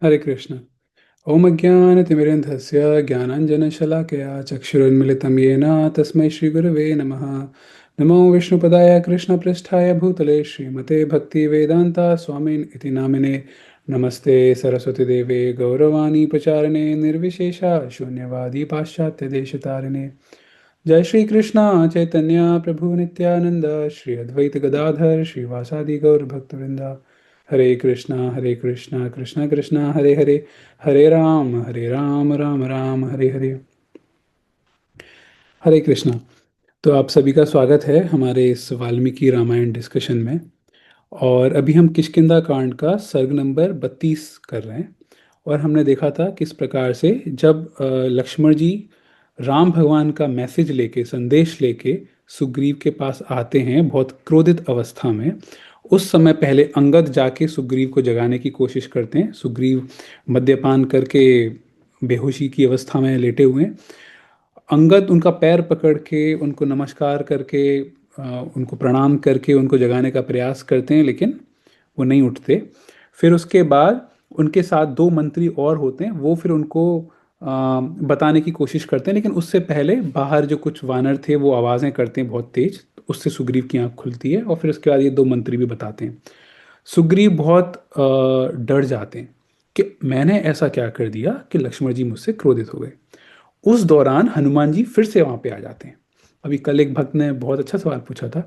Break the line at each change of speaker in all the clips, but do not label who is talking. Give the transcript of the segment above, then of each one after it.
हरे कृष्ण। ओम अज्ञानतिमिरन्धस्य ज्ञानाञ्जनशलाकया चक्षुरुन्मिलितं येन तस्मै श्रीगुरवे नमः। नमो विष्णुपदाय कृष्णपृष्ठाय भूतले श्रीमते भक्तिवेदान्ता स्वामिन् इति नामिने। नमस्ते सरस्वतीदेवे गौरवाणी प्रचारिणे निर्विशेषा शून्यवादी पाश्चात्यदेशतारिणे। जय श्री कृष्ण चैतन्य प्रभु नित्यानंद श्री अद्वैत गदाधर श्रीवासादि गौर भक्तवृंदा। हरे कृष्णा कृष्णा कृष्णा हरे हरे, हरे राम राम राम हरे हरे। हरे कृष्णा। तो आप सभी का स्वागत है हमारे इस वाल्मीकि रामायण डिस्कशन में। और अभी हम किष्किंधा कांड का सर्ग नंबर 32 कर रहे हैं। और हमने देखा था किस प्रकार से जब लक्ष्मण जी राम भगवान का मैसेज लेके संदेश लेके सुग्रीव के पास आते हैं बहुत क्रोधित अवस्था में। उस समय पहले अंगद जाके सुग्रीव को जगाने की कोशिश करते हैं। सुग्रीव मद्यपान करके बेहोशी की अवस्था में लेटे हुए हैं। अंगद उनका पैर पकड़ के उनको नमस्कार करके उनको प्रणाम करके उनको जगाने का प्रयास करते हैं, लेकिन वो नहीं उठते। फिर उसके बाद उनके साथ दो मंत्री और होते हैं, वो फिर उनको बताने की कोशिश करते हैं, लेकिन उससे पहले बाहर जो कुछ वानर थे वो आवाज़ें करते हैं बहुत तेज। उससे सुग्रीव की आंख खुलती है और फिर उसके बाद ये दो मंत्री भी बताते हैं। सुग्रीव बहुत डर जाते हैं कि मैंने ऐसा क्या कर दिया कि लक्ष्मण जी मुझसे क्रोधित हो गए। उस दौरान हनुमान जी फिर से वहां पे आ जाते हैं। अभी कल एक भक्त ने बहुत अच्छा सवाल पूछा था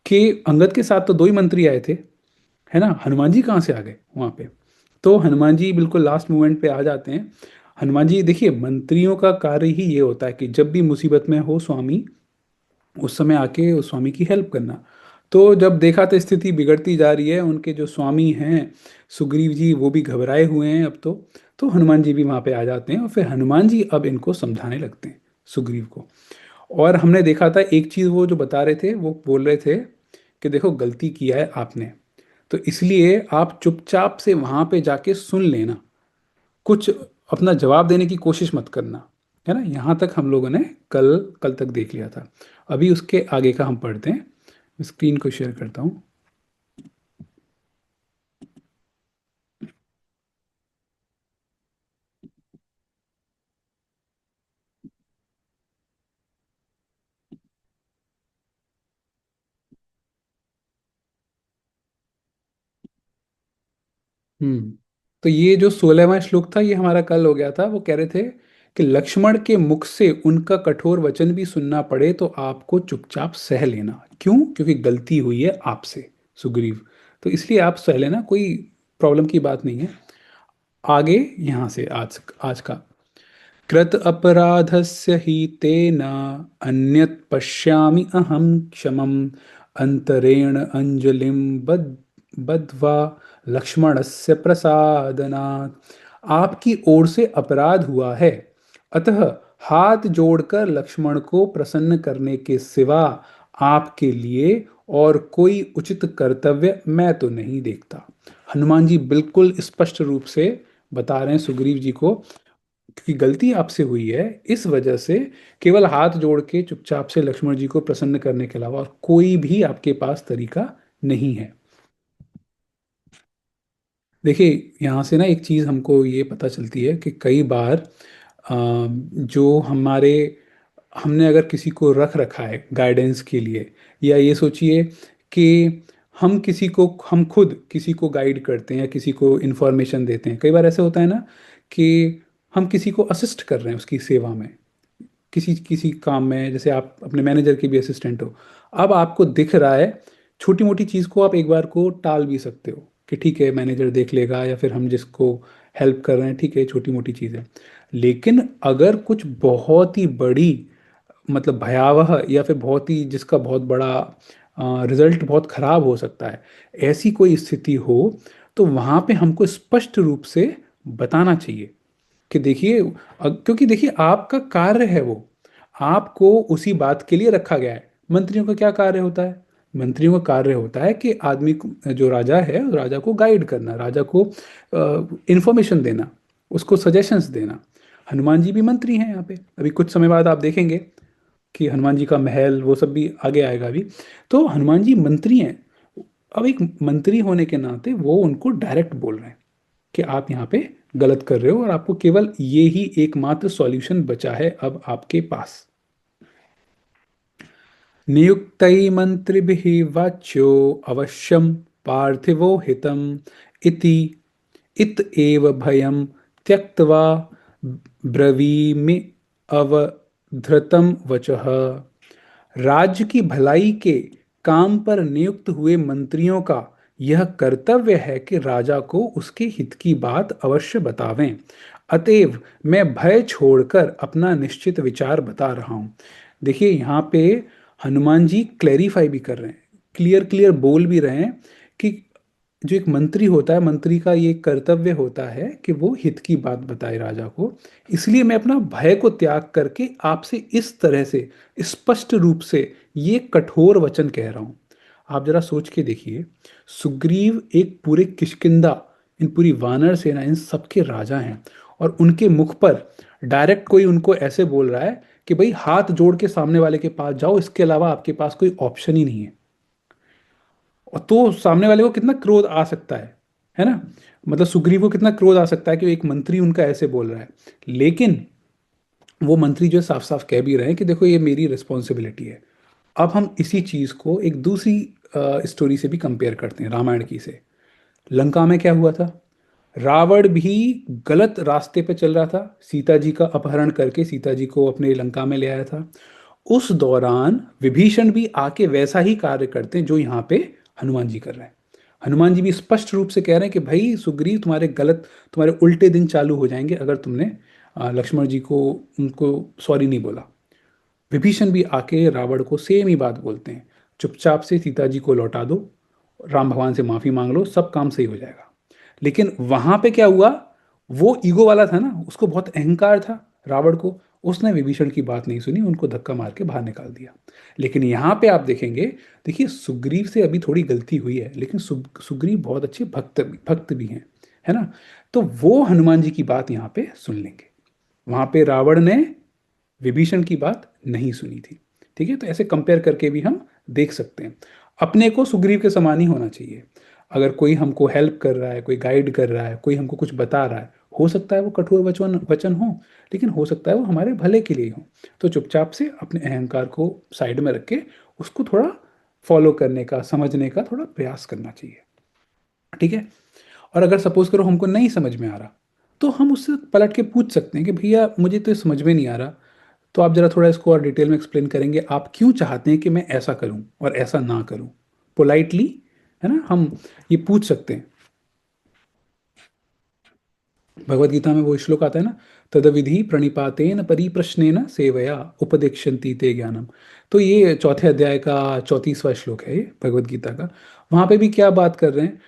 कि अंगद के साथ तो दो ही मंत्री आए थे, है ना, हनुमान जी कहाँ से आ गए वहां पे। तो हनुमान जी बिल्कुल लास्ट मोमेंट पे आ जाते हैं। हनुमान जी देखिए, मंत्रियों का कार्य ही ये होता है कि जब भी मुसीबत में हो स्वामी, उस समय आके उस स्वामी की हेल्प करना। तो जब देखा तो स्थिति बिगड़ती जा रही है, उनके जो स्वामी हैं सुग्रीव जी वो भी घबराए हुए हैं अब तो हनुमान जी भी वहां पे आ जाते हैं और फिर हनुमान जी अब इनको समझाने लगते हैं सुग्रीव को। और हमने देखा था एक चीज वो जो बता रहे थे, वो बोल रहे थे कि देखो गलती किया है आपने, तो इसलिए आप चुपचाप से वहां पे जाके सुन लेना, कुछ अपना जवाब देने की कोशिश मत करना। है ना, यहाँ तक हम लोगों ने कल कल तक देख लिया था। अभी उसके आगे का हम पढ़ते हैं। मैं स्क्रीन को शेयर करता हूँ। हम्म। तो ये जो 16वां श्लोक था ये हमारा कल हो गया था। वो कह रहे थे कि लक्ष्मण के मुख से उनका कठोर वचन भी सुनना पड़े तो आपको चुपचाप सह लेना। क्यों? क्योंकि गलती हुई है आपसे सुग्रीव, तो इसलिए आप सह लेना, कोई प्रॉब्लम की बात नहीं है। आगे यहाँ से आज आज का, कृत अपराधस्य हि तेन अन्यत् पश्यामि अहं क्षमम् अंतरेण अंजलिं बद्ध्वा लक्ष्मणस्य प्रसादनात्। आपकी ओर से अपराध हुआ है, अतः हाथ जोड़कर लक्ष्मण को प्रसन्न करने के सिवा आपके लिए और कोई उचित कर्तव्य मैं तो नहीं देखता। हनुमान जी बिल्कुल स्पष्ट रूप से बता रहे हैं सुग्रीव जी को कि गलती आपसे हुई है, इस वजह से केवल हाथ जोड़ के चुपचाप से लक्ष्मण जी को प्रसन्न करने के अलावा और कोई भी आपके पास तरीका नहीं है। देखिए, यहाँ से ना एक चीज़ हमको ये पता चलती है कि कई बार जो हमारे, हमने अगर किसी को रख रखा है गाइडेंस के लिए, या ये सोचिए कि हम खुद किसी को गाइड करते हैं या किसी को इन्फॉर्मेशन देते हैं। कई बार ऐसे होता है ना कि हम किसी को असिस्ट कर रहे हैं उसकी सेवा में, किसी किसी काम में, जैसे आप अपने मैनेजर के भी असिस्टेंट हो। अब आपको दिख रहा है, छोटी मोटी चीज़ को आप एक बार को टाल भी सकते हो कि ठीक है मैनेजर देख लेगा, या फिर हम जिसको हेल्प कर रहे हैं ठीक है छोटी मोटी चीज़ है। लेकिन अगर कुछ बहुत ही बड़ी, मतलब भयावह, या फिर बहुत ही जिसका बहुत बड़ा रिजल्ट बहुत खराब हो सकता है, ऐसी कोई स्थिति हो, तो वहाँ पे हमको स्पष्ट रूप से बताना चाहिए कि देखिए क्योंकि देखिए आपका कार्य है वो, आपको उसी बात के लिए रखा गया है। मंत्रियों का क्या कार्य होता है? मंत्रियों का कार्य होता है कि जो राजा है उस राजा को गाइड करना, राजा को इंफॉर्मेशन देना, उसको सजेशंस देना। हनुमान जी भी मंत्री हैं यहाँ पे। अभी कुछ समय बाद आप देखेंगे कि हनुमान जी का महल वो सब भी आगे आएगा अभी। तो हनुमान जी मंत्री हैं। अब एक मंत्री होने के नाते वो उनको डायरेक्ट बोल रहे हैं कि आप यहाँ पे गलत कर रहे हो और आपको केवल ये ही एकमात्र सॉल्यूशन बचा है अब आपके पास। नियुक्तै मंत्रिभिः वाच्यो अवश्यम पार्थिवो हितम इति इत एव भयं त्यक्त्वा ब्रवीमि अवधृतं वचः। राज्य की भलाई के काम पर नियुक्त हुए मंत्रियों का यह कर्तव्य है कि राजा को उसके हित की बात अवश्य बतावें। अतएव मैं भय छोड़कर अपना निश्चित विचार बता रहा हूं। देखिए यहाँ पे हनुमान जी क्लेरिफाई भी कर रहे हैं, क्लियर क्लियर बोल भी रहे हैं कि जो एक मंत्री होता है, मंत्री का ये कर्तव्य होता है कि वो हित की बात बताए राजा को। इसलिए मैं अपना भय को त्याग करके आपसे इस तरह से स्पष्ट रूप से ये कठोर वचन कह रहा हूं। आप जरा सोच के देखिए, सुग्रीव एक पूरे किष्किंधा, इन पूरी वानर सेना, इन सबके राजा हैं, और उनके मुख पर डायरेक्ट कोई उनको ऐसे बोल रहा है कि भाई हाथ जोड़ के सामने वाले के पास जाओ, इसके अलावा आपके पास कोई ऑप्शन ही नहीं है। और तो सामने वाले को कितना क्रोध आ सकता है ना। मतलब सुग्रीव को कितना क्रोध आ सकता है कि एक मंत्री उनका ऐसे बोल रहा है। लेकिन वो मंत्री जो साफ साफ कह भी रहे हैं कि देखो ये मेरी रिस्पॉन्सिबिलिटी है। अब हम इसी चीज को एक दूसरी स्टोरी से भी कंपेयर करते हैं, रामायण की से। लंका में क्या हुआ था? रावण भी गलत रास्ते पे चल रहा था, सीता जी का अपहरण करके सीता जी को अपने लंका में ले आया था। उस दौरान विभीषण भी आके वैसा ही कार्य करते हैं जो यहाँ पे हनुमान जी कर रहे हैं। हनुमान जी भी स्पष्ट रूप से कह रहे हैं कि भाई सुग्रीव, तुम्हारे उल्टे दिन चालू हो जाएंगे अगर तुमने लक्ष्मण जी को उनको सॉरी नहीं बोला। विभीषण भी आके रावण को सेम ही बात बोलते हैं, चुपचाप से सीता जी को लौटा दो, राम भगवान से माफी मांग लो, सब काम सही हो जाएगा। लेकिन वहां पे क्या हुआ? वो ईगो वाला था ना, उसको बहुत अहंकार था रावण को। उसने विभीषण की बात नहीं सुनी, उनको धक्का मार के बाहर निकाल दिया। लेकिन यहाँ पे आप देखेंगे, देखिए सुग्रीव से अभी थोड़ी गलती हुई है, लेकिन सुग्रीव बहुत अच्छे भक्त भी हैं, है ना। तो वो हनुमान जी की बात यहाँ पे सुन लेंगे। वहां पे रावण ने विभीषण की बात नहीं सुनी थी। ठीक है, तो ऐसे कंपेयर करके भी हम देख सकते हैं। अपने को सुग्रीव के समान ही होना चाहिए। अगर कोई हमको हेल्प कर रहा है, कोई गाइड कर रहा है, कोई हमको कुछ बता रहा है, हो सकता है वो कठोर वचन वचन हो, लेकिन हो सकता है वो हमारे भले के लिए हो। तो चुपचाप से अपने अहंकार को साइड में रख के उसको थोड़ा फॉलो करने का, समझने का थोड़ा प्रयास करना चाहिए। ठीक है। और अगर सपोज करो हमको नहीं समझ में आ रहा, तो हम उससे पलट के पूछ सकते हैं कि भैया मुझे तो ये समझ में नहीं आ रहा, तो आप जरा थोड़ा इसको और डिटेल में एक्सप्लेन करेंगे, आप क्यों चाहते हैं कि मैं ऐसा करूं और ऐसा ना करूं? पोलाइटली, है ना, हम ये पूछ सकते हैं। भगवत गीता में वो श्लोक आता है ना, तदविधि प्रणिपातेन परिप्रश्नेन सेवया उपदेक्षन्ति ते ज्ञानम। तो ये चौथे अध्याय का 34वां श्लोक है ये भगवत गीता का। वहां पे भी क्या बात कर रहे हैं?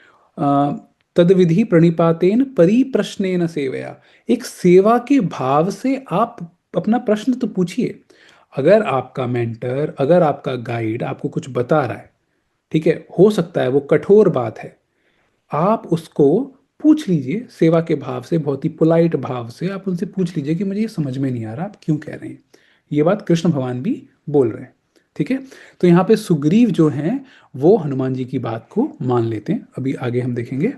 तदविधि प्रणिपातेन परिप्रश्नेन सेवया, एक सेवा के भाव से आप अपना प्रश्न तो पूछिए। अगर आपका मेंटर, अगर आपका गाइड आपको कुछ बता रहा है, ठीक है, हो सकता है वो कठोर बात है, आप उसको पूछ लीजिए सेवा के भाव से, बहुत ही पोलाइट भाव से आप उनसे पूछ लीजिए कि मुझे ये समझ में नहीं आ रहा, आप क्यों कह रहे हैं। ये बात कृष्ण भगवान भी बोल रहे हैं। ठीक है। तो यहाँ पे सुग्रीव जो हैं वो हनुमान जी की बात को मान लेते हैं। अभी आगे हम देखेंगे।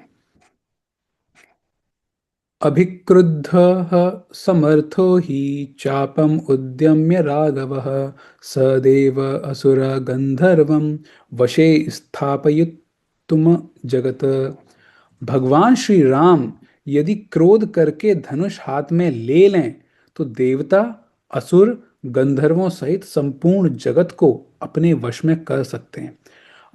अभिक्रुद्धः समर्थो हि चापम् उद्यम्य राघवः सदेव असुर गंधर्वं वशे स्थापयितुम जगत। भगवान श्री राम यदि क्रोध करके धनुष हाथ में ले लें तो देवता, असुर, गंधर्वों सहित संपूर्ण जगत को अपने वश में कर सकते हैं।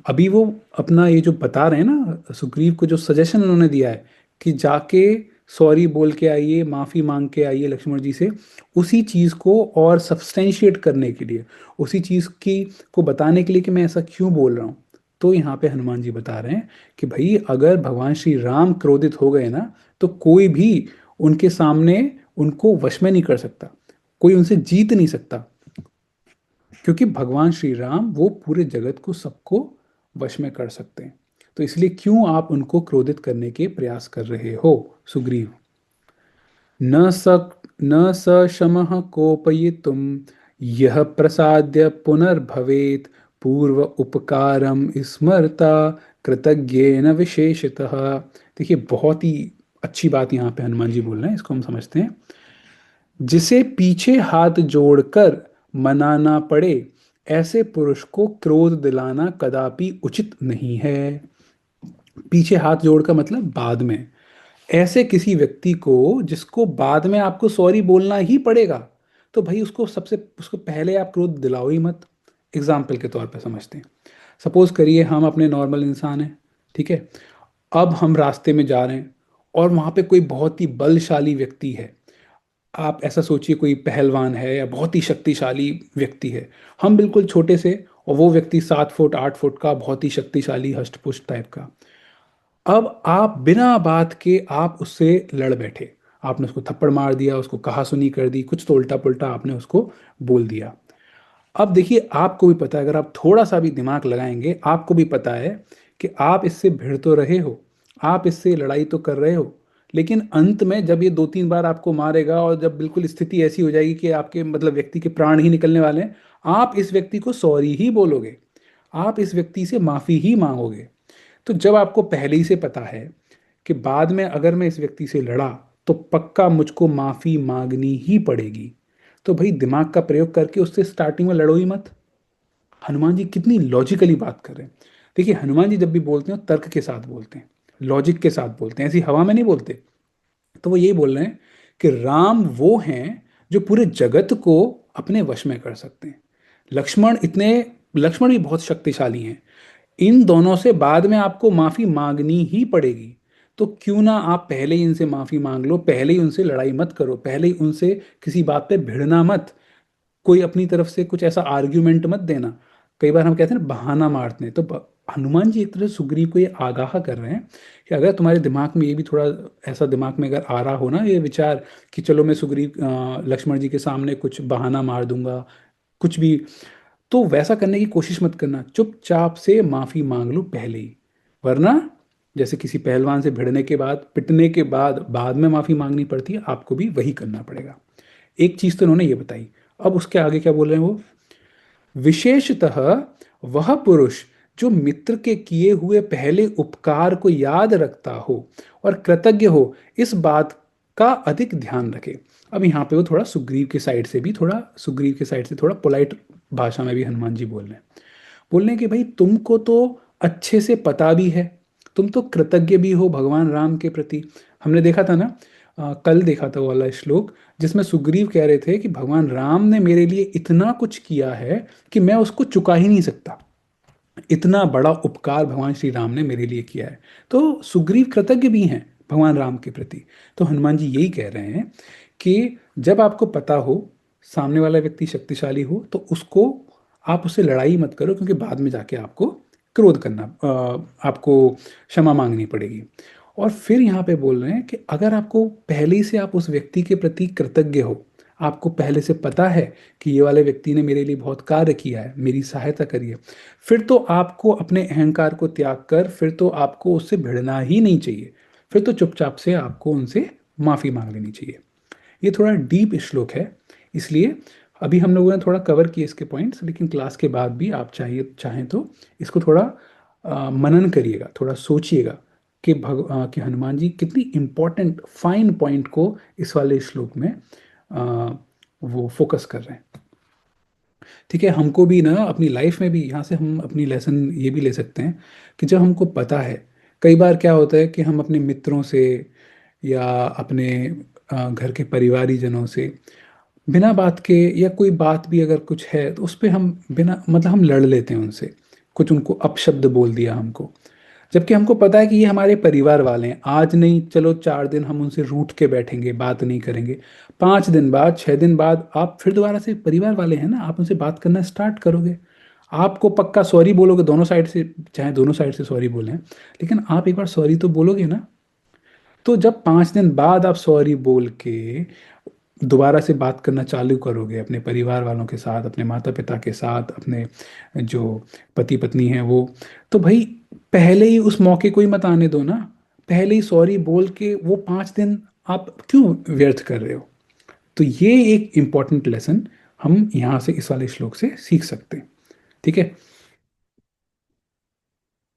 अभी वो अपना ये जो बता रहे हैं ना, सुग्रीव को जो सजेशन उन्होंने दिया है कि जाके सॉरी बोल के आइए, माफी मांग के आइए लक्ष्मण जी से, उसी चीज को और सब्सटेंशिएट करने के लिए, उसी चीज की को बताने के लिए कि मैं ऐसा क्यों बोल रहा हूँ। तो यहाँ पे हनुमान जी बता रहे हैं कि भाई अगर भगवान श्री राम क्रोधित हो गए ना, तो कोई भी उनके सामने उनको वश में नहीं कर सकता, कोई उनसे जीत नहीं सकता, क्योंकि भगवान श्री राम वो पूरे जगत को, सबको वश में कर सकते हैं। तो इसलिए क्यों आप उनको क्रोधित करने के प्रयास कर रहे हो सुग्रीव? न स न स शमः कोपयितुं यह प्रसाद्य पुनर्भवेत् पूर्व उपकारम स्मरता कृतज्ञेन विशेषतः। देखिए बहुत ही अच्छी बात यहाँ पे हनुमान जी बोल रहे हैं, इसको हम समझते हैं। जिसे पीछे हाथ जोड़कर मनाना पड़े, ऐसे पुरुष को क्रोध दिलाना कदापि उचित नहीं है। पीछे हाथ जोड़ का मतलब बाद में, ऐसे किसी व्यक्ति को जिसको बाद में आपको सॉरी बोलना ही पड़ेगा, तो भाई उसको पहले आप क्रोध दिलाओ ही मत। एग्जाम्पल के तौर पे समझते हैं। सपोज करिए हम अपने नॉर्मल इंसान हैं, ठीक है। अब हम रास्ते में जा रहे हैं और वहां पे कोई बहुत ही बलशाली व्यक्ति है। आप ऐसा सोचिए, कोई पहलवान है या बहुत ही शक्तिशाली व्यक्ति है। हम बिल्कुल छोटे से, और वो व्यक्ति 7 फुट 8 फुट का, बहुत ही शक्तिशाली हष्ट टाइप का। अब आप बिना बात के आप उससे लड़ बैठे। आपने उसको थप्पड़ मार दिया, उसको कहा सुनी कर दी, कुछ तो उल्टा पुल्टा आपने उसको बोल दिया। अब देखिए, आपको भी पता है, अगर आप थोड़ा सा भी दिमाग लगाएंगे, आपको भी पता है कि आप इससे भिड़ तो रहे हो, आप इससे लड़ाई तो कर रहे हो, लेकिन अंत में जब ये 2 3 बार आपको मारेगा और जब बिल्कुल स्थिति ऐसी हो जाएगी कि आपके मतलब व्यक्ति के प्राण ही निकलने वाले हैं, आप इस व्यक्ति को सॉरी ही बोलोगे, आप इस व्यक्ति से माफी ही मांगोगे। तो जब आपको पहले ही से पता है कि बाद में अगर मैं इस व्यक्ति से लड़ा तो पक्का मुझको माफी मांगनी ही पड़ेगी, तो भाई दिमाग का प्रयोग करके उससे स्टार्टिंग में लड़ो ही मत। हनुमान जी कितनी लॉजिकली बात कर रहे हैं। देखिए, हनुमान जी जब भी बोलते हैं तर्क के साथ बोलते हैं, लॉजिक के साथ बोलते हैं, ऐसी हवा में नहीं बोलते। तो वो यही बोल रहे हैं कि राम वो हैं जो पूरे जगत को अपने वश में कर सकते हैं। लक्ष्मण इतने लक्ष्मण भी बहुत शक्तिशाली हैं। इन दोनों से बाद में आपको माफी मांगनी ही पड़ेगी। तो क्यों ना आप पहले ही इनसे माफी मांग लो, पहले ही उनसे लड़ाई मत करो, पहले ही उनसे किसी बात पे भिड़ना मत, कोई अपनी तरफ से कुछ ऐसा आर्ग्यूमेंट मत देना। कई बार हम कहते हैं ना, बहाना मारते हैं, तो हनुमान जी एक तरह से सुग्रीव को ये आगाह कर रहे हैं कि अगर तुम्हारे दिमाग में ये भी थोड़ा ऐसा दिमाग में अगर आ रहा हो ना ये विचार कि चलो मैं लक्ष्मण जी के सामने कुछ बहाना मार दूंगा, कुछ भी, तो वैसा करने की कोशिश मत करना। चुपचाप से माफी मांग लो पहले ही, वरना जैसे किसी पहलवान से भिड़ने के बाद, पिटने के बाद बाद में माफी मांगनी पड़ती है, आपको भी वही करना पड़ेगा। एक चीज तो उन्होंने ये बताई। अब उसके आगे क्या बोल रहे हैं वो, विशेषतः वह पुरुष जो मित्र के किए हुए पहले उपकार को याद रखता हो और कृतज्ञ हो, इस बात का अधिक ध्यान रखे। अब यहाँ पे वो थोड़ा सुग्रीव के साइड से थोड़ा पोलाइट भाषा में भी हनुमान जी बोल रहे हैं। बोल रहे हैं कि भाई तुमको तो अच्छे से पता भी है, तुम तो कृतज्ञ भी हो भगवान राम के प्रति। हमने देखा था ना, कल देखा था वो वाला श्लोक जिसमें सुग्रीव कह रहे थे कि भगवान राम ने मेरे लिए इतना कुछ किया है कि मैं उसको चुका ही नहीं सकता, इतना बड़ा उपकार भगवान श्री राम ने मेरे लिए किया है। तो सुग्रीव कृतज्ञ भी हैं भगवान राम के प्रति। तो हनुमान जी यही कह रहे हैं कि जब आपको पता हो सामने वाला व्यक्ति शक्तिशाली हो, तो उसको आप उससे लड़ाई मत करो, क्योंकि बाद में जाके आपको आपको क्षमा मांगनी पड़ेगी। और फिर यहाँ पे बोल रहे हैं कि अगर आपको पहले ही से आप उस व्यक्ति के प्रति कृतज्ञ हो, आपको पहले से पता है कि ये वाले व्यक्ति ने मेरे लिए बहुत कार्य किया है, मेरी सहायता करी है, फिर तो आपको अपने अहंकार को त्याग कर, फिर तो आपको उससे भिड़ना ही नहीं चाहिए। फिर तो चुपचाप से आपको उनसे माफी मांग लेनी चाहिए। ये थोड़ा डीप श्लोक है, इसलिए अभी हम लोगों ने थोड़ा कवर किए इसके पॉइंट्स, लेकिन क्लास के बाद भी आप चाहें तो इसको थोड़ा मनन करिएगा, थोड़ा सोचिएगा कि कि हनुमान जी कितनी इंपॉर्टेंट फाइन पॉइंट को इस वाले श्लोक में अ, वो फोकस कर रहे हैं। ठीक है, हमको भी ना अपनी लाइफ में भी यहाँ से हम अपनी लेसन ये भी ले सकते हैं कि जब हमको पता है, कई बार क्या होता है कि हम अपने मित्रों से या अपने घर के परिवारीजनों से बिना बात के, या कोई बात भी अगर कुछ है तो उस पे हम बिना मतलब हम लड़ लेते हैं उनसे, कुछ उनको अपशब्द बोल दिया हमको, जबकि हमको पता है कि ये हमारे परिवार वाले हैं। आज नहीं, चलो 4 दिन हम उनसे रूठ के बैठेंगे, बात नहीं करेंगे, 5 दिन बाद 6 दिन बाद आप फिर दोबारा से परिवार वाले हैं ना, आप उनसे बात करना स्टार्ट करोगे, आपको पक्का सॉरी बोलोगे दोनों साइड से, चाहे दोनों साइड से सॉरी बोलें, लेकिन आप एक बार सॉरी तो बोलोगे ना। तो जब 5 दिन बाद आप सॉरी बोल के दोबारा से बात करना चालू करोगे अपने परिवार वालों के साथ, अपने माता पिता के साथ, अपने जो पति पत्नी हैं वो, तो भाई पहले ही उस मौके को ही मत आने दो ना। पहले ही सॉरी बोल के वो 5 दिन आप क्यों व्यर्थ कर रहे हो। तो ये एक इम्पॉर्टेंट लेसन हम यहाँ से इस वाले श्लोक से सीख सकते हैं। ठीक है।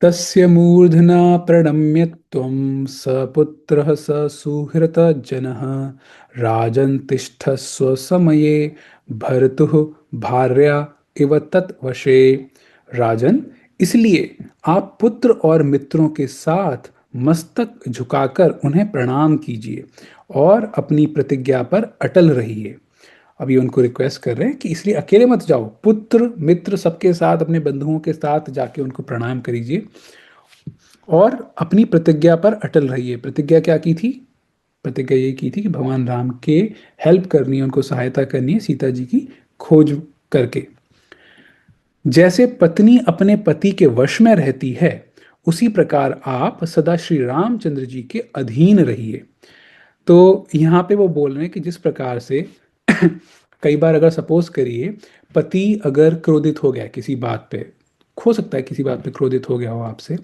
तस्य मूर्धना प्रणम्य त्वं सपुत्रः स सुहृतजनः राजन् तिष्ठस्व समये भर्तुः भार्या इव तत्वशे। राजन, इसलिए आप पुत्र और मित्रों के साथ मस्तक झुकाकर उन्हें प्रणाम कीजिए और अपनी प्रतिज्ञा पर अटल रहिए। अभी उनको रिक्वेस्ट कर रहे हैं कि इसलिए अकेले मत जाओ, पुत्र मित्र सबके साथ, अपने बंधुओं के साथ जाके उनको प्रणाम करिए और अपनी प्रतिज्ञा पर अटल रहिए। प्रतिज्ञा क्या की थी? प्रतिज्ञा ये की थी कि भगवान राम के हेल्प करनी है, उनको सहायता करनी है सीता जी की खोज करके। जैसे पत्नी अपने पति के वश में रहती है, उसी प्रकार आप सदा श्री रामचंद्र जी के अधीन रहिए। तो यहाँ पे वो बोल रहे हैं कि जिस प्रकार से कई बार अगर सपोज करिए पति अगर क्रोधित हो गया किसी बात पे, हो सकता है किसी बात पे क्रोधित हो गया हो आपसे,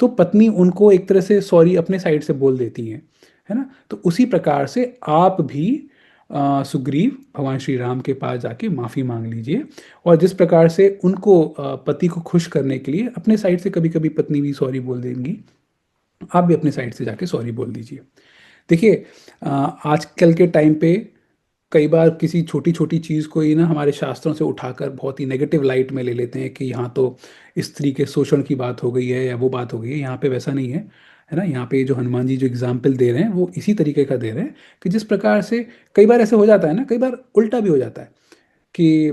तो पत्नी उनको एक तरह से सॉरी अपने साइड से बोल देती है ना। तो उसी प्रकार से आप भी सुग्रीव भगवान श्री राम के पास जाके माफ़ी मांग लीजिए। और जिस प्रकार से उनको पति को खुश करने के लिए अपने साइड से कभी कभी पत्नी भी सॉरी बोल देंगी, आप भी अपने साइड से जाके सॉरी बोल दीजिए। देखिए, आजकल के टाइम पे कई बार किसी छोटी छोटी चीज़ को ही ना हमारे शास्त्रों से उठाकर बहुत ही नेगेटिव लाइट में ले लेते हैं कि यहाँ तो स्त्री के शोषण की बात हो गई है या वो बात हो गई है। यहाँ पे वैसा नहीं है ना। यहाँ पे जो हनुमान जी जो एग्जाम्पल दे रहे हैं वो इसी तरीके का दे रहे हैं कि जिस प्रकार से कई बार ऐसे हो जाता है ना, कई बार उल्टा भी हो जाता है कि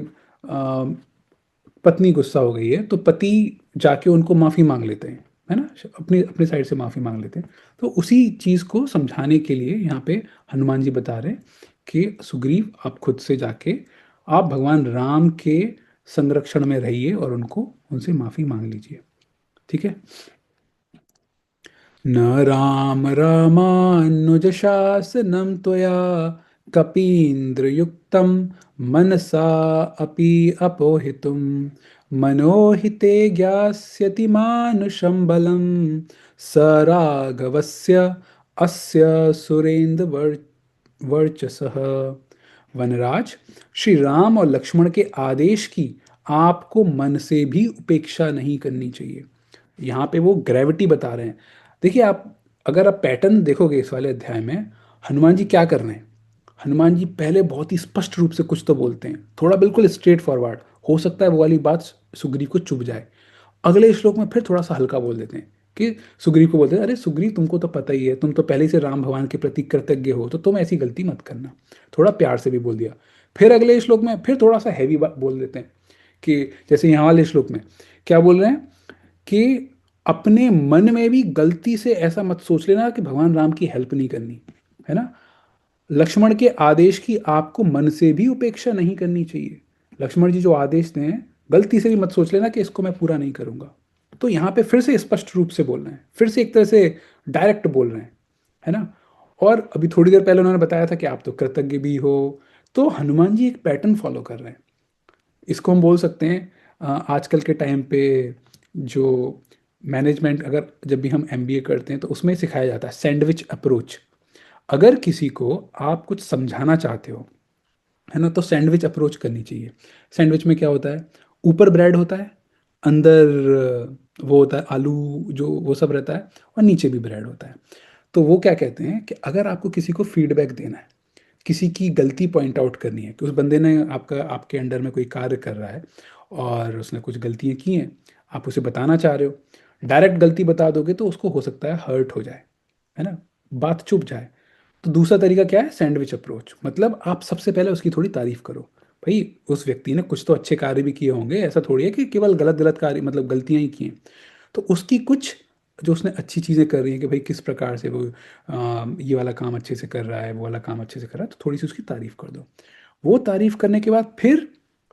पत्नी गुस्सा हो गई है तो पति जाके उनको माफ़ी मांग लेते हैं, है ना, अपनी अपनी साइड से माफ़ी मांग लेते हैं। तो उसी चीज़ को समझाने के लिए यहाँ पे हनुमान जी बता रहे हैं कि सुग्रीव आप खुद से जाके आप भगवान राम के संरक्षण में रहिए और उनको उनसे माफ़ी मांग लीजिए। ठीक है। न राम रामानुजशासनं त्वया कपीन्द्रयुक्तं मनसा अपि अपोहितुं मनोहिते ज्ञास्यति मानुषं बलं स राघवस्य अस्य वर्चसः। वनराज, श्री राम और लक्ष्मण के आदेश की आपको मन से भी उपेक्षा नहीं करनी चाहिए। यहाँ पे वो ग्रेविटी बता रहे हैं। देखिए, आप अगर आप पैटर्न देखोगे इस वाले अध्याय में, हनुमान जी क्या कर रहे हैं? हनुमान जी पहले बहुत ही स्पष्ट रूप से कुछ तो बोलते हैं, थोड़ा बिल्कुल स्ट्रेट फॉरवर्ड, हो सकता है वो वाली बात सुग्रीव को चुभ जाए। अगले श्लोक में फिर थोड़ा सा हल्का बोल देते हैं कि सुग्रीव को बोलते हैं, अरे सुग्रीव तुमको तो पता ही है, तुम तो पहले ही से राम भगवान के प्रति कृतज्ञ हो, तो तुम ऐसी गलती मत करना। थोड़ा प्यार से भी बोल दिया। फिर अगले श्लोक में फिर थोड़ा सा हैवी बोल देते हैं कि जैसे यहाँ वाले श्लोक में क्या बोल रहे हैं कि अपने मन में भी गलती से ऐसा मत सोच लेना कि भगवान राम की हेल्प नहीं करनी, है ना। लक्ष्मण के आदेश की आपको मन से भी उपेक्षा नहीं करनी चाहिए। लक्ष्मण जी जो आदेश दें, गलती से भी मत सोच लेना कि इसको मैं पूरा नहीं करूंगा। तो यहाँ पे फिर से स्पष्ट रूप से बोल रहे हैं, फिर से एक तरह से डायरेक्ट बोल रहे हैं, है ना। और अभी थोड़ी देर पहले उन्होंने बताया था कि आप तो कृतज्ञ भी हो। तो हनुमान जी एक पैटर्न फॉलो कर रहे हैं। इसको हम बोल सकते हैं आजकल के टाइम पे जो मैनेजमेंट, अगर जब भी हम एमबीए करते हैं तो उसमें सिखाया जाता है सैंडविच अप्रोच। अगर किसी को आप कुछ समझाना चाहते हो, है ना, तो सैंडविच अप्रोच करनी चाहिए। सैंडविच में क्या होता है? ऊपर ब्रेड होता है, अंदर वो होता है आलू, जो वो सब रहता है, और नीचे भी ब्रेड होता है। तो वो क्या कहते हैं कि अगर आपको किसी को फीडबैक देना है, किसी की गलती पॉइंट आउट करनी है कि उस बंदे ने आपके अंडर में कोई कार्य कर रहा है और उसने कुछ गलतियां की हैं, आप उसे बताना चाह रहे हो, डायरेक्ट गलती बता दोगे तो उसको हो सकता है हर्ट हो जाए, है ना, बात चुप जाए। तो दूसरा तरीका क्या है? Sandwich approach. मतलब आप सबसे पहले उसकी थोड़ी तारीफ करो। भाई, उस व्यक्ति ने कुछ तो अच्छे कार्य भी किए होंगे, ऐसा थोड़ी है कि केवल गलत गलत कार्य, मतलब गलतियां ही की हैं। तो उसकी कुछ जो उसने अच्छी चीज़ें कर रही हैं कि भाई किस प्रकार से वो ये वाला काम अच्छे से कर रहा है, वो वाला काम अच्छे से कर रहा है, तो थोड़ी सी उसकी तारीफ कर दो। वो तारीफ करने के बाद फिर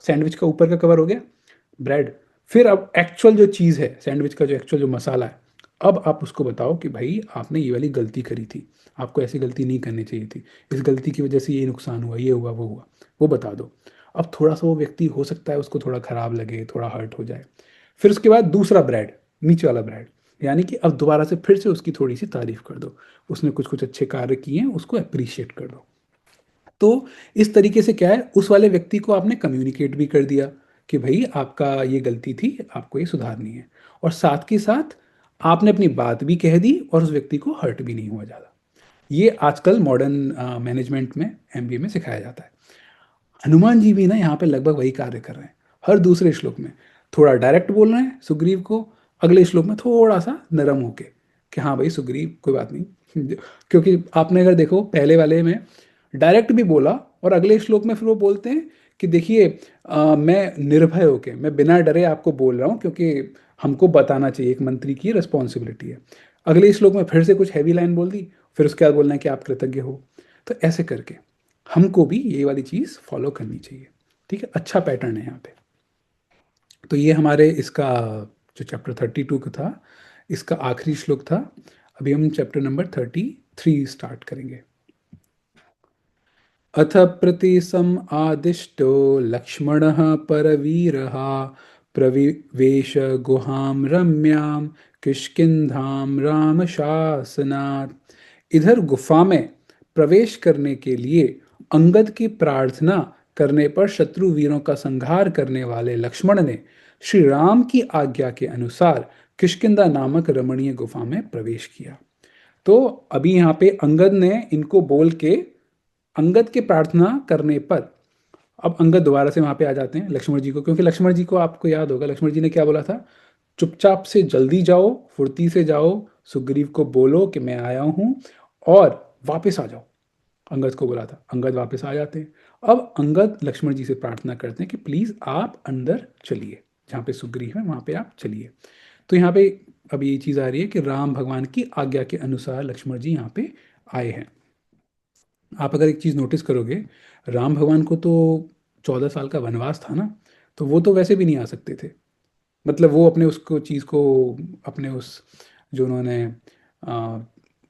सैंडविच का ऊपर का कवर हो गया, ब्रेड। फिर अब एक्चुअल जो चीज़ है, सैंडविच का जो एक्चुअल जो मसाला है, अब आप उसको बताओ कि भाई आपने ये वाली गलती करी थी, आपको ऐसी गलती नहीं करनी चाहिए थी, इस गलती की वजह से ये नुकसान हुआ, ये हुआ, वो हुआ, वो बता दो। अब थोड़ा सा वो व्यक्ति हो सकता है उसको थोड़ा खराब लगे, थोड़ा हर्ट हो जाए। फिर उसके बाद दूसरा ब्रेड, नीचे वाला ब्रेड, यानी कि अब दोबारा से फिर से उसकी थोड़ी सी तारीफ कर दो। उसने कुछ कुछ अच्छे कार्य किए हैं, उसको अप्रिशिएट कर दो। तो इस तरीके से क्या है, उस वाले व्यक्ति को आपने कम्युनिकेट भी कर दिया कि भाई आपका ये गलती थी, आपको ये सुधारनी है। और साथ के साथ आपने अपनी बात भी कह दी और उस व्यक्ति को हर्ट भी नहीं हुआ ज़्यादा। ये आजकल मॉडर्न मैनेजमेंट में एमबीए में सिखाया जाता है। हनुमान जी भी ना यहाँ पे लगभग वही कार्य कर रहे हैं। हर दूसरे श्लोक में थोड़ा डायरेक्ट बोल रहे हैं सुग्रीव को, अगले श्लोक में थोड़ा सा नरम होके कि हाँ भाई सुग्रीव कोई बात नहीं। क्योंकि आपने अगर देखो पहले वाले में डायरेक्ट भी बोला और अगले श्लोक में फिर वो बोलते हैं कि देखिए मैं निर्भय होके मैं बिना डरे आपको बोल रहा हूँ क्योंकि हमको बताना चाहिए, एक मंत्री की रिस्पॉन्सिबिलिटी है। अगले श्लोक में फिर से कुछ हैवी लाइन बोल दी, फिर उसके बाद बोलना है कि आप कृतज्ञ हो। तो ऐसे करके हमको भी ये वाली चीज़ फॉलो करनी चाहिए। ठीक है, अच्छा पैटर्न है यहाँ पे। तो ये हमारे इसका जो चैप्टर 32 का था, इसका आखिरी श्लोक था। अभी हम चैप्टर नंबर 33 स्टार्ट करेंगे। अथ प्रतिसम आदिष्टो लक्ष्मणः परवीरः प्रविवेश गुहां रम्यां किष्किंधां राम शासनात्। इधर गुफा में प्रवेश करने के लिए अंगद की प्रार्थना करने पर शत्रु वीरों का संहार करने वाले लक्ष्मण ने श्री राम की आज्ञा के अनुसार किष्किंधा नामक रमणीय गुफा में प्रवेश किया। तो अभी यहाँ पे अंगद ने इनको बोल के, अंगद के प्रार्थना करने पर अब अंगद दोबारा से वहां पे आ जाते हैं लक्ष्मण जी को, क्योंकि लक्ष्मण जी को आपको याद होगा लक्ष्मण जी ने क्या बोला था, चुपचाप से जल्दी जाओ, फुर्ती से जाओ, सुग्रीव को बोलो कि मैं आया हूं और वापस आ जाओ। अंगद को बोला था, अंगद वापस आ जाते हैं। अब अंगद लक्ष्मण जी से प्रार्थना करते हैं कि प्लीज आप अंदर चलिए, जहाँ पे सुग्रीव है वहां पे आप चलिए। तो यहाँ पे अब ये चीज आ रही है कि राम भगवान की आज्ञा के अनुसार लक्ष्मण जी यहाँ पे आए हैं। आप अगर एक चीज नोटिस करोगे, राम भगवान को तो 14 साल का वनवास था ना, तो वो तो वैसे भी नहीं आ सकते थे। मतलब वो अपने उसको चीज़ को, अपने उस जो उन्होंने आ,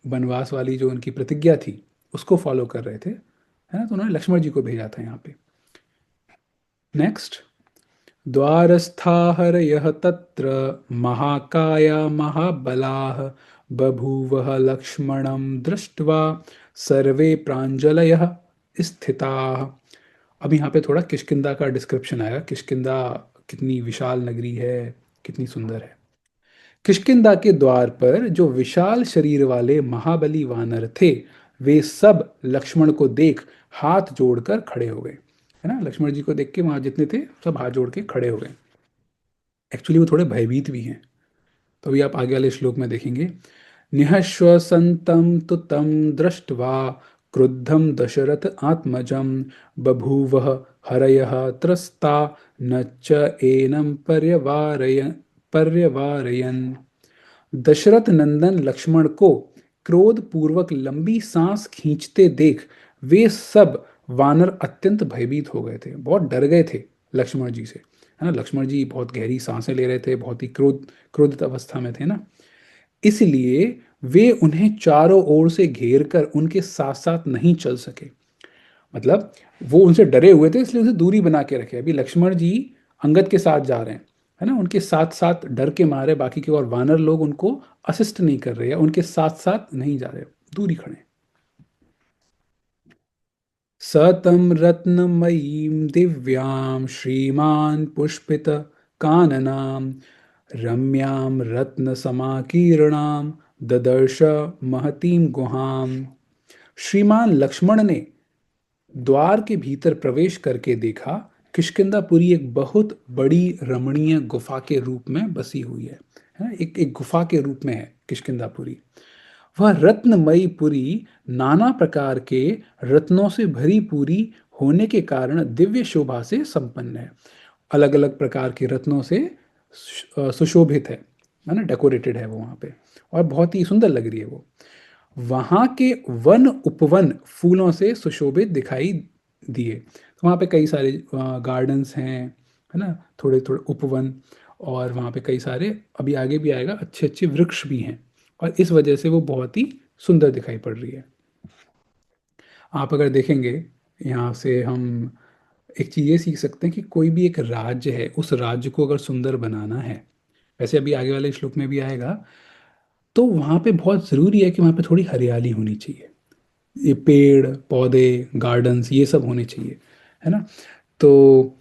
वनवास वाली जो उनकी प्रतिज्ञा थी उसको फॉलो कर रहे थे, है ना। तो उन्होंने लक्ष्मण जी को भेजा था यहाँ पे। नेक्स्ट, द्वारस्थाहरयः तत्र महाकाया महाबलाः बभूवः लक्ष्मणं दृष्ट्वा सर्वे प्राञ्जलयः स्थिताः। अब यहाँ पे थोड़ा किष्किंधा का डिस्क्रिप्शन आएगा। किष्किंधा कितनी विशाल नगरी है, कितनी सुंदर है। किष्किंधा के द्वार पर जो विशाल शरीर वाले महाबली वानर थे, वे सब लक्ष्मण को देख हाथ जोड़कर खड़े हो गए। है ना, लक्ष्मण जी को देख के वहां जितने थे सब हाथ जोड़ के खड़े हो गए। एक्चुअली वो थोड़े भयभीत भी हैं। तो अभी आप आगे वाले श्लोक में देखेंगे, निःश्वसन्तं तु तं दृष्ट्वा क्रुद्धं दशरथ आत्मजं बभूवः हरयः त्रस्ता न च एनं पर्यवारयन्। दशरथ नंदन लक्ष्मण को क्रोध पूर्वक लंबी सांस खींचते देख वे सब वानर अत्यंत भयभीत हो गए थे, बहुत डर गए थे लक्ष्मण जी से। है ना, लक्ष्मण जी बहुत गहरी सांसें ले रहे थे, बहुत ही क्रोधित अवस्था में थे ना। इसलिए वे उन्हें चारों ओर से घेर कर उनके साथ साथ नहीं चल सके। मतलब वो उनसे डरे हुए थे, इसलिए उसे दूरी बना के रखे। अभी लक्ष्मण जी अंगद के साथ जा रहे हैं, है ना, उनके साथ साथ डर के मारे बाकी के और वानर लोग उनको असिस्ट नहीं कर रहे या उनके साथ साथ नहीं जा रहे, दूरी खड़े। सतम रत्नमयीं दिव्यां श्रीमान पुष्पित काननां रम्यां रत्नसमाकीर्णां ददर्श महतीं गुहां। श्रीमान लक्ष्मण ने द्वार के भीतर प्रवेश करके देखा, किष्किंधापुरी एक बहुत बड़ी रमणीय गुफा के रूप में बसी हुई है ना, एक एक गुफा के रूप में है किष्किंधापुरी। वह रत्नमयी पुरी नाना प्रकार के रत्नों से भरी पूरी होने के कारण दिव्य शोभा से संपन्न है। अलग अलग प्रकार के रत्नों से सुशोभित है ना, डेकोरेटेड है वो वहाँ पे, और बहुत ही सुंदर लग रही है वो। वहाँ के वन उपवन फूलों से सुशोभित दिखाई दिए। तो वहाँ पे कई सारे गार्डन्स हैं, है ना, थोड़े थोड़े उपवन, और वहाँ पे कई सारे, अभी आगे भी आएगा, अच्छे अच्छे वृक्ष भी हैं, और इस वजह से वो बहुत ही सुंदर दिखाई पड़ रही है। आप अगर देखेंगे यहाँ से हम एक चीज़ ये सीख सकते हैं कि कोई भी एक राज्य है, उस राज्य को अगर सुंदर बनाना है, वैसे अभी आगे वाले श्लोक में भी आएगा, तो वहाँ पे बहुत ज़रूरी है कि वहाँ पे थोड़ी हरियाली होनी चाहिए। ये पेड़ पौधे गार्डन्स ये सब होने चाहिए, है ना। तो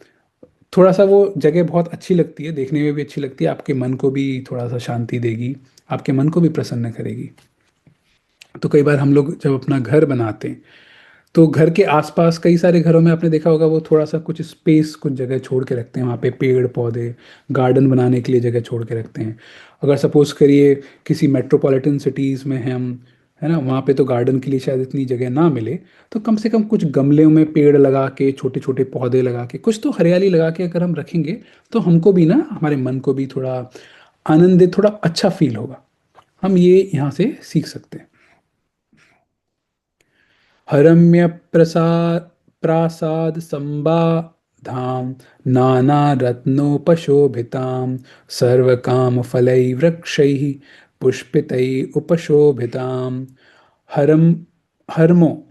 थोड़ा सा वो जगह बहुत अच्छी लगती है, देखने में भी अच्छी लगती है, आपके मन को भी थोड़ा सा शांति देगी। आपके मन को भी प्रसन्न करेगी। तो कई बार हम लोग जब अपना घर बनाते हैं तो घर के आसपास कई सारे घरों में आपने देखा होगा वो थोड़ा सा कुछ स्पेस, कुछ जगह छोड़ के रखते हैं, वहाँ पे पेड़ पौधे, गार्डन बनाने के लिए जगह छोड़ के रखते हैं। अगर सपोज करिए किसी मेट्रोपॉलिटन सिटीज़ में हैं हम, है ना, वहाँ पे तो गार्डन के लिए शायद इतनी जगह ना मिले, तो कम से कम कुछ गमले में पेड़ लगा के, छोटे छोटे पौधे लगा के, कुछ तो हरियाली लगा के अगर हम रखेंगे तो हमको भी ना, हमारे मन को भी थोड़ा आनंदित, थोड़ा अच्छा फील होगा। हम ये यहाँ से सीख सकते हैं। हरम्य प्रसाद प्रासाद संबाधां नाना रत्नोपशोभितां सर्वकाम फलै वृक्षैः पुष्पितैः उपशोभितां। हरम हरमो,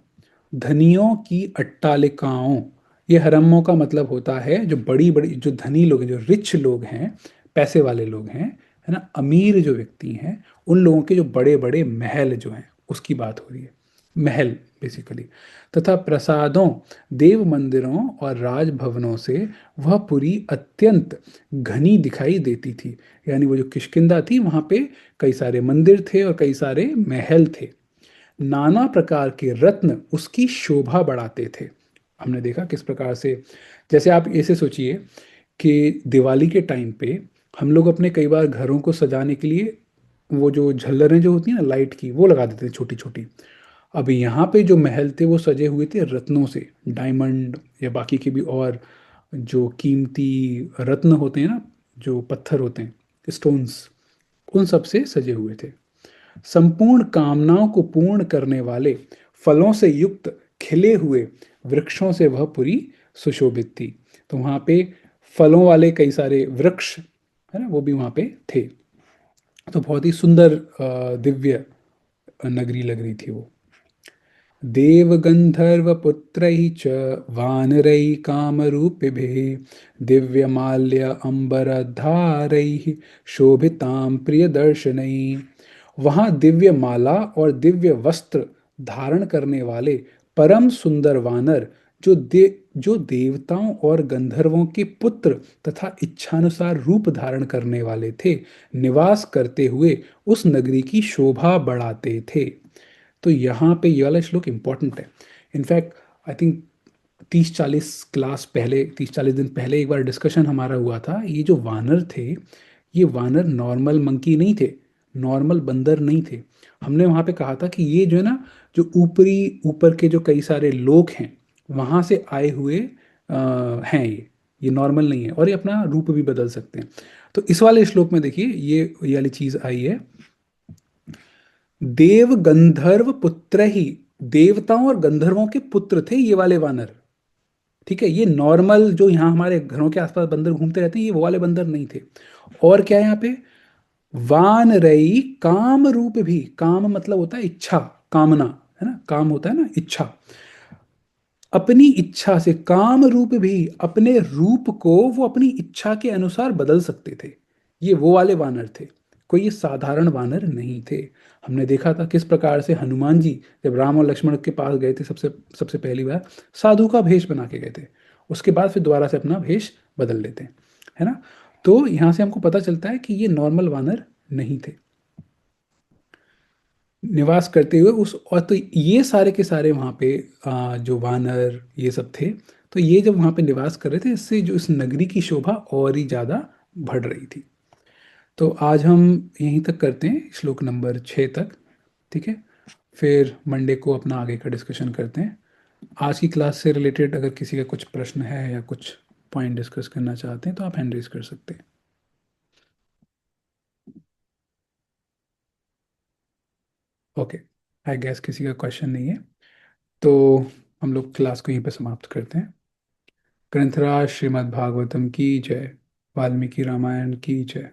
धनियों की अट्टालिकाओं। ये हरमों का मतलब होता है जो बड़ी बड़ी, जो धनी लोग हैं, जो रिच लोग हैं, पैसे वाले लोग हैं, है ना, अमीर जो व्यक्ति हैं, उन लोगों के जो बड़े बड़े महल जो हैं उसकी बात हो रही है। महल बेसिकली। तथा प्रसादों, देव मंदिरों और राजभवनों से वह पुरी अत्यंत घनी दिखाई देती थी। यानी वो जो किष्किंधा थी वहाँ पे कई सारे मंदिर थे और कई सारे महल थे। नाना प्रकार के रत्न उसकी शोभा बढ़ाते थे। हमने देखा किस प्रकार से, जैसे आप ऐसे सोचिए कि दिवाली के टाइम पे हम लोग अपने कई बार घरों को सजाने के लिए वो जो झल्लरें जो होती हैं ना लाइट की, वो लगा देते थे छोटी छोटी। अब यहाँ पे जो महल थे वो सजे हुए थे रत्नों से, डायमंड या बाकी के भी और जो कीमती रत्न होते हैं ना, जो पत्थर होते हैं, स्टोन्स, उन सब से सजे हुए थे। संपूर्ण कामनाओं को पूर्ण करने वाले फलों से युक्त खिले हुए वृक्षों से वह पूरी सुशोभित थी। तो वहाँ पे फलों वाले कई सारे वृक्ष, है ना, वो भी वहाँ पे थे। तो बहुत ही सुंदर दिव्य नगरी लग रही थी वो। देवगन्धर्वपुत्रैः च वानरैः कामरूपिभिः दिव्यमाल्य अम्बरधारैः शोभितां प्रियदर्शनैः। वहाँ दिव्य माला और दिव्य वस्त्र धारण करने वाले परम सुंदर वानर, जो देवताओं और गंधर्वों के पुत्र तथा इच्छानुसार रूप धारण करने वाले थे, निवास करते हुए उस नगरी की शोभा बढ़ाते थे। तो यहाँ पे ये वाला श्लोक इम्पॉर्टेंट है। इनफैक्ट आई थिंक 30-40 दिन पहले एक बार डिस्कशन हमारा हुआ था। ये जो वानर थे, ये वानर नॉर्मल मंकी नहीं थे, नॉर्मल बंदर नहीं थे। हमने वहाँ पे कहा था कि ये जो है ना, जो ऊपर के जो कई सारे लोग हैं, वहाँ से आए हुए हैं ये नॉर्मल नहीं है और ये अपना रूप भी बदल सकते हैं। तो इस वाले श्लोक में देखिए ये वाली चीज आई है। देव गंधर्व पुत्र ही, देवताओं और गंधर्वों के पुत्र थे ये वाले वानर। ठीक है, ये नॉर्मल जो यहाँ हमारे घरों के आसपास बंदर घूमते रहते हैं, ये वो वाले बंदर नहीं थे। और क्या है यहाँ पे, वान रई काम रूप भी, काम मतलब होता है इच्छा, कामना, है ना, काम होता है ना इच्छा। अपनी इच्छा से, काम रूप भी, अपने रूप को वो अपनी इच्छा के अनुसार बदल सकते थे। ये वो वाले वानर थे, कोई ये साधारण वानर नहीं थे। हमने देखा था किस प्रकार से हनुमान जी जब राम और लक्ष्मण के पास गए थे सबसे सबसे पहली बार, साधु का भेष बना के गए थे। उसके बाद फिर दोबारा से अपना भेष बदल लेते हैं, है ना। तो यहाँ से हमको पता चलता है कि ये नॉर्मल वानर नहीं थे, निवास करते हुए उस, और तो ये सारे के सारे वहाँ पे जो वानर ये सब थे, तो ये जब वहाँ पे निवास कर रहे थे, इससे जो इस नगरी की शोभा और ही ज़्यादा बढ़ रही थी। तो आज हम यहीं तक करते हैं, श्लोक नंबर 6 तक। ठीक है, फिर मंडे को अपना आगे का डिस्कशन करते हैं। आज की क्लास से रिलेटेड अगर किसी का कुछ प्रश्न है या कुछ पॉइंट डिस्कस करना चाहते हैं तो आप हैंड रेज कर सकते हैं। ओके, आई गैस किसी का क्वेश्चन नहीं है, तो हम लोग क्लास को यहीं पे समाप्त करते हैं। ग्रंथराज श्रीमद् भागवतम की जय। वाल्मीकि रामायण की जय।